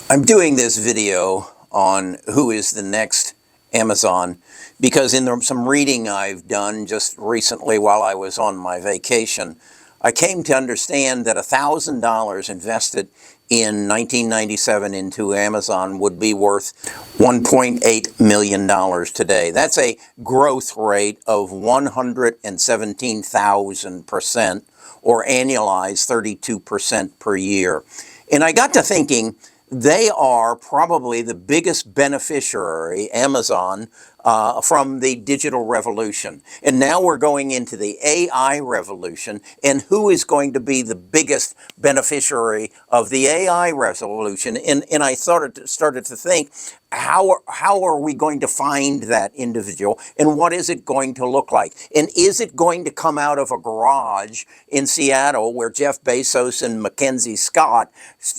I'm doing this video on who is the next Amazon because in some reading I've done just recently while I was on my vacation, I came to understand that $1,000 invested in 1997 into Amazon would be worth $1.8 million today. That's a growth rate of 117,000%, or annualized 32% per year. And I got to thinking, they are probably the biggest beneficiary, Amazon, from the digital revolution. And now we're going into the AI revolution. And who is going to be the biggest beneficiary of the AI revolution? And I started to think, how are we going to find that individual, and what is it going to look like? And is it going to come out of a garage in Seattle where Jeff Bezos and Mackenzie Scott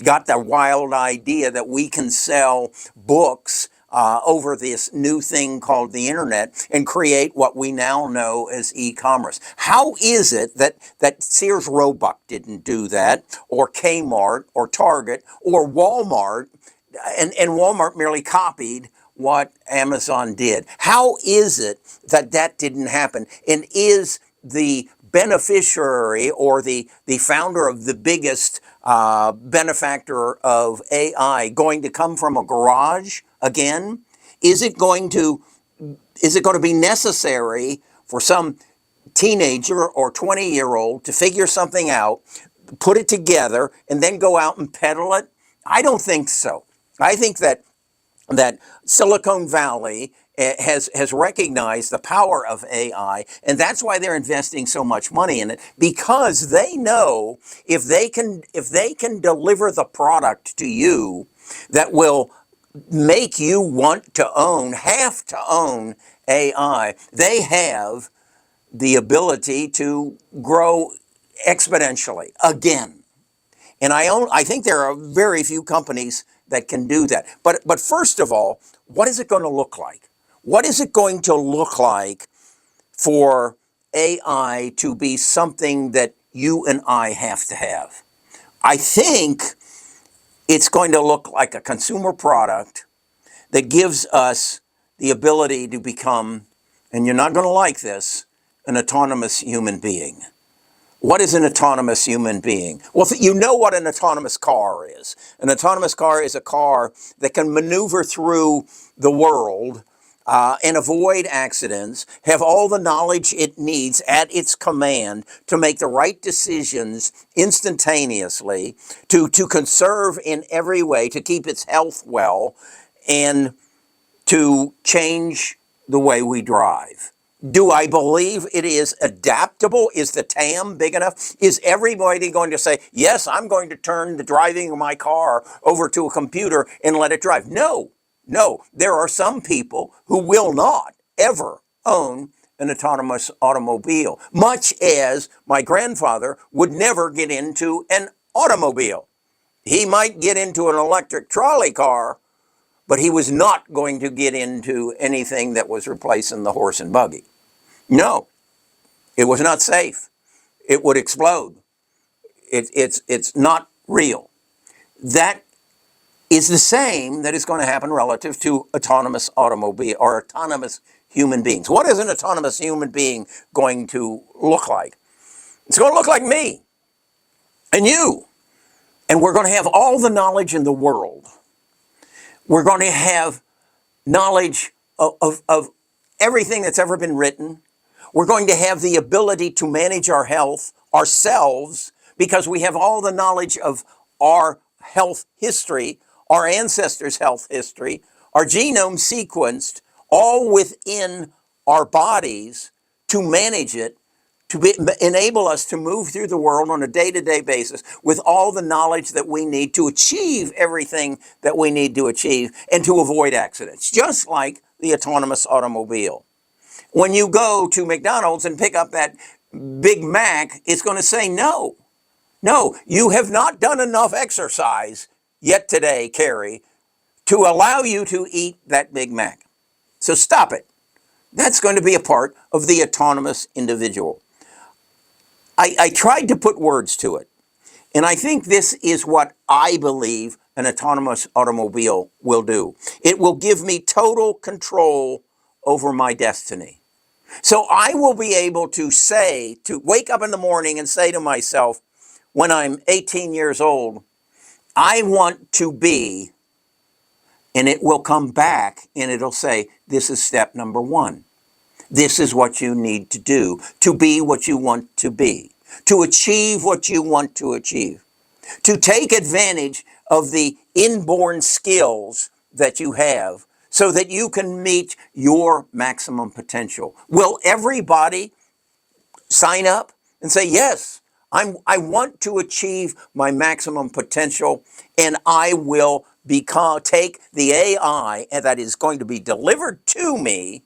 got the wild idea that we can sell books over this new thing called the internet and create what we now know as e-commerce? How is it that Sears Roebuck didn't do that, or Kmart, or Target, or Walmart, and Walmart merely copied what Amazon did? How is it that that didn't happen? And is the beneficiary, or the founder of the biggest benefactor of AI, going to come from a garage again? Is it going to be necessary for some teenager or 20-year-old to figure something out, put it together, and then go out and peddle it? I don't think so. I think that Silicon Valley has recognized the power of AI, and that's why they're investing so much money in it, because they know if they can deliver the product to you that will make you have to own AI, they have the ability to grow exponentially again. And I think there are very few companies that can do that. But first of all, what is it going to look like? What is it going to look like for AI to be something that you and I have to have? I think it's going to look like a consumer product that gives us the ability to become, and you're not going to like this, an autonomous human being. What is an autonomous human being? Well, you know what an autonomous car is. An autonomous car is a car that can maneuver through the world and avoid accidents, have all the knowledge it needs at its command to make the right decisions instantaneously, to conserve in every way, to keep its health well, and to change the way we drive. Do I believe it is adaptable? Is the TAM big enough? Is everybody going to say, yes, I'm going to turn the driving of my car over to a computer and let it drive? No, no. There are some people who will not ever own an autonomous automobile, much as my grandfather would never get into an automobile. He might get into an electric trolley car, but he was not going to get into anything that was replacing the horse and buggy. No, it was not safe. It would explode. It's not real. That is the same that is going to happen relative to autonomous automobile or autonomous human beings. What is an autonomous human being going to look like? It's going to look like me and you. And we're going to have all the knowledge in the world. We're going to have knowledge of everything that's ever been written. We're going to have the ability to manage our health ourselves because we have all the knowledge of our health history, our ancestors' health history, our genome sequenced, all within our bodies to manage it, enable us to move through the world on a day-to-day basis with all the knowledge that we need to achieve everything that we need to achieve and to avoid accidents, just like the autonomous automobile. When you go to McDonald's and pick up that Big Mac, it's going to say, no, you have not done enough exercise yet today, Kerry, to allow you to eat that Big Mac. So stop it. That's going to be a part of the autonomous individual. I tried to put words to it, and I think this is what I believe an autonomous automobile will do. It will give me total control over my destiny. So I will be able to wake up in the morning and say to myself, when I'm 18 years old, I want to be, and it will come back and it'll say, this is step number one. This is what you need to do to be what you want to be, to achieve what you want to achieve, to take advantage of the inborn skills that you have so that you can meet your maximum potential. Will everybody sign up and say, yes, I want to achieve my maximum potential, and I will take the AI that is going to be delivered to me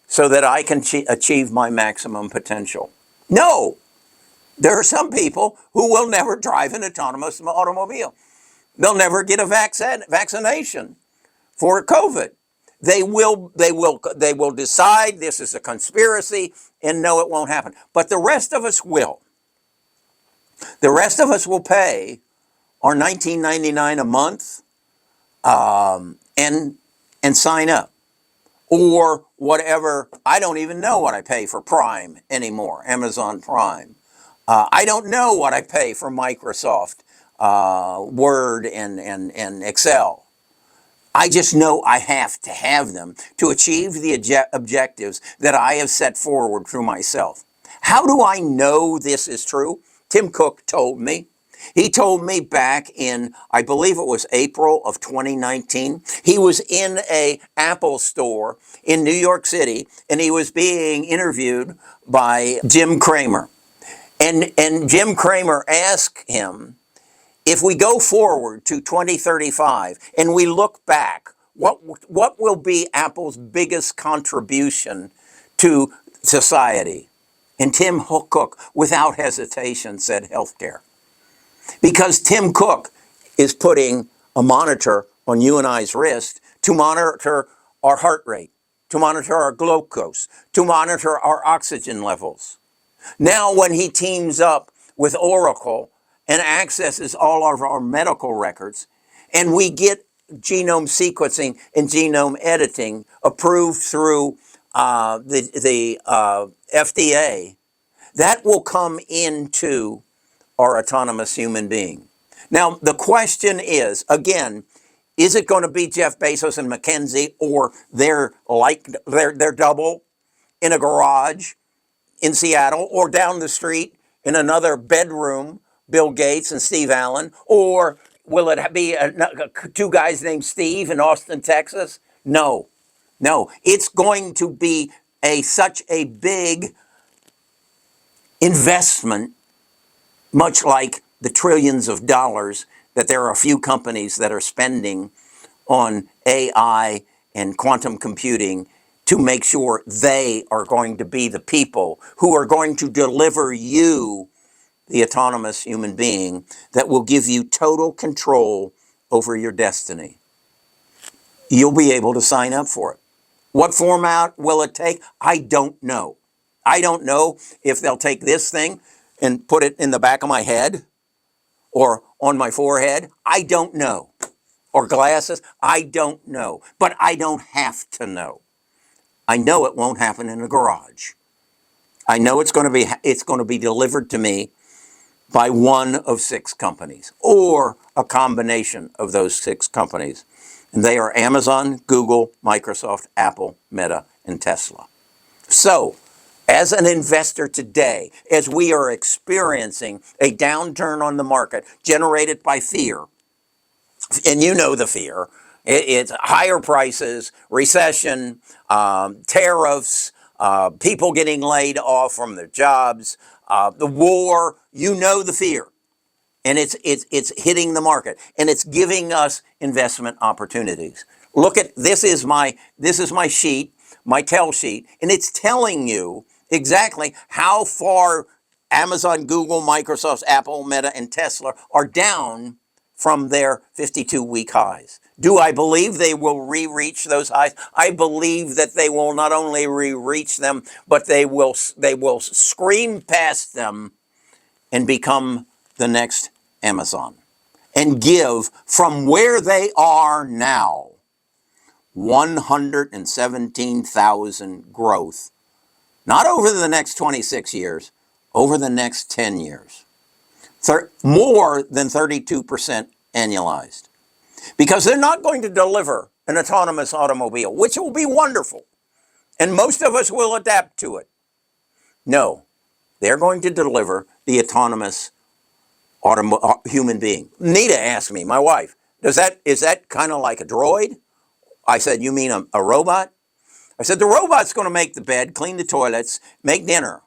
so that I can achieve my maximum potential? No. There are some people who will never drive an autonomous automobile. They'll never get a vaccination for COVID. They will decide this is a conspiracy and no, it won't happen. But the rest of us will. The rest of us will pay our $19.99 a month and sign up. Or whatever. I don't even know what I pay for Prime anymore, Amazon Prime. I don't know what I pay for Microsoft Word and Excel. I just know I have to have them to achieve the objectives that I have set forward for myself. How do I know this is true? Tim Cook told me. He told me back in, I believe it was April of 2019. He was in a Apple store in New York City, and he was being interviewed by Jim Cramer. And Jim Cramer asked him, if we go forward to 2035 and we look back, what will be Apple's biggest contribution to society? And Tim Cook, without hesitation, said healthcare. Because Tim Cook is putting a monitor on you and I's wrist to monitor our heart rate, to monitor our glucose, to monitor our oxygen levels. Now, when he teams up with Oracle and accesses all of our medical records, and we get genome sequencing and genome editing approved through the FDA, that will come into our autonomous human being. Now, the question is, again, is it going to be Jeff Bezos and McKinsey, or their double in a garage in Seattle, or down the street in another bedroom, Bill Gates and Steve Allen? Or will it be two guys named Steve in Austin, Texas? No. It's going to be such a big investment, much like the trillions of dollars that there are a few companies that are spending on AI and quantum computing to make sure they are going to be the people who are going to deliver you the autonomous human being that will give you total control over your destiny. You'll be able to sign up for it. What format will it take? I don't know. I don't know if they'll take this thing and put it in the back of my head or on my forehead. I don't know. Or glasses. I don't know. But I don't have to know. I know it won't happen in a garage. I know it's going to be delivered to me by one of 6 companies, or a combination of those 6 companies. And they are Amazon, Google, Microsoft, Apple, Meta, and Tesla. So, as an investor today, as we are experiencing a downturn on the market generated by fear, and you know the fear, it's higher prices, recession, tariffs, people getting laid off from their jobs, the war, you know the fear. And it's hitting the market, and it's giving us investment opportunities. Look at this is my sheet, my tell sheet, and it's telling you exactly how far Amazon, Google, Microsoft, Apple, Meta, and Tesla are down from their 52-week highs. Do I believe they will re-reach those highs? I believe that they will not only re-reach them, but they will scream past them and become the next Amazon. and give from where they are now 117,000 growth, not over the next 26 years, over the next 10 years. More than 32% annualized. Because they're not going to deliver an autonomous automobile, which will be wonderful, and most of us will adapt to it. No, they're going to deliver the autonomous human being. Nita asked me, my wife, is that kind of like a droid? I said, you mean a robot? I said, the robot's going to make the bed, clean the toilets, make dinner.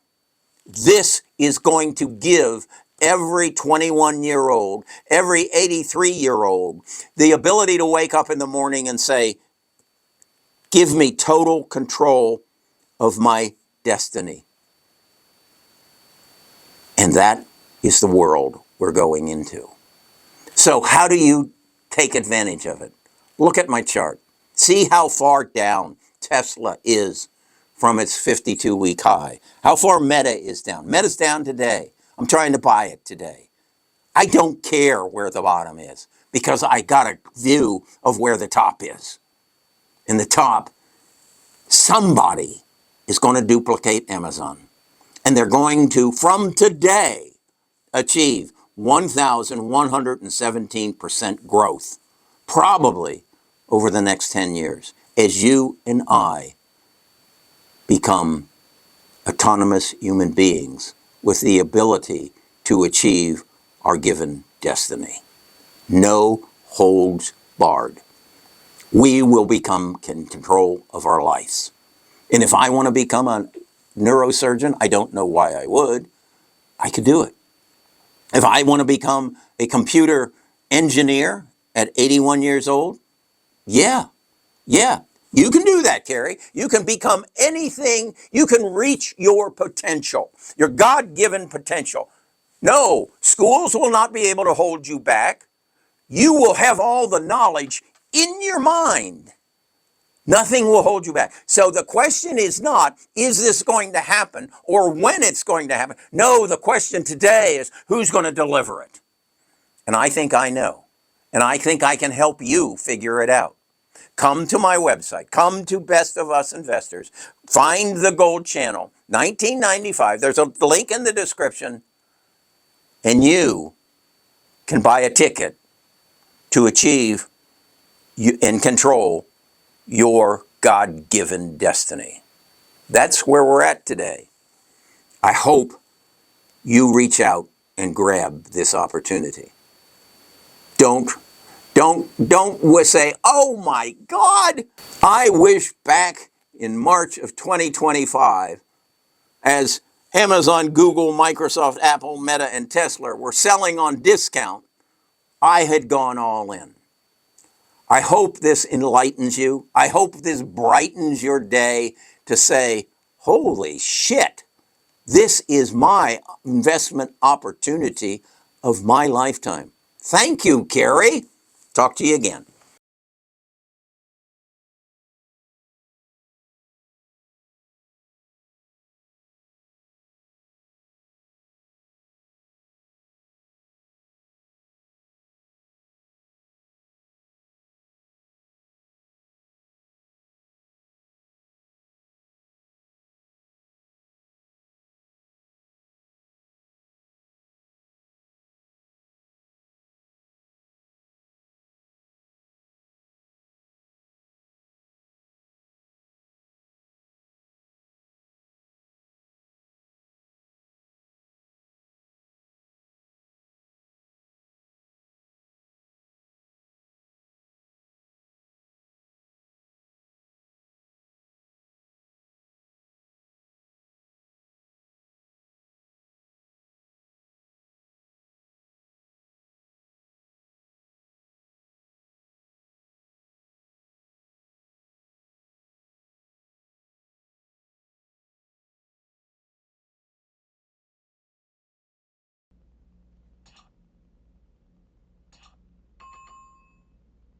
This is going to give every 21-year-old, every 83-year-old, the ability to wake up in the morning and say, give me total control of my destiny. And that is the world we're going into. So how do you take advantage of it? Look at my chart. See how far down Tesla is from its 52-week high. How far Meta is down. Meta's down today. I'm trying to buy it today. I don't care where the bottom is because I got a view of where the top is. In the top, somebody is going to duplicate Amazon. And they're going to, from today, achieve 1,117% growth, probably over the next 10 years, as you and I become autonomous human beings with the ability to achieve our given destiny. No holds barred. We will become in control of our lives. And if I want to become a neurosurgeon, I don't know why I would. I could do it. If I want to become a computer engineer at 81 years old, yeah, you can do that, Kerry. You can become anything. You can reach your potential, your God-given potential. No, schools will not be able to hold you back. You will have all the knowledge in your mind. Nothing will hold you back. So the question is not, is this going to happen or when it's going to happen? No, the question today is, who's going to deliver it? And I think I know. And I think I can help you figure it out. Come to my website. Come to Best of Us Investors. Find the Gold Channel. 1995. There's a link in the description. And you can buy a ticket to achieve and control your God-given destiny. That's where we're at today. I hope you reach out and grab this opportunity. Don't say, oh my God, I wish back in March of 2025, as Amazon, Google, Microsoft, Apple, Meta, and Tesla were selling on discount, I had gone all in. I hope this enlightens you. I hope this brightens your day to say, holy shit, this is my investment opportunity of my lifetime. Thank you, Kerry. Talk to you again.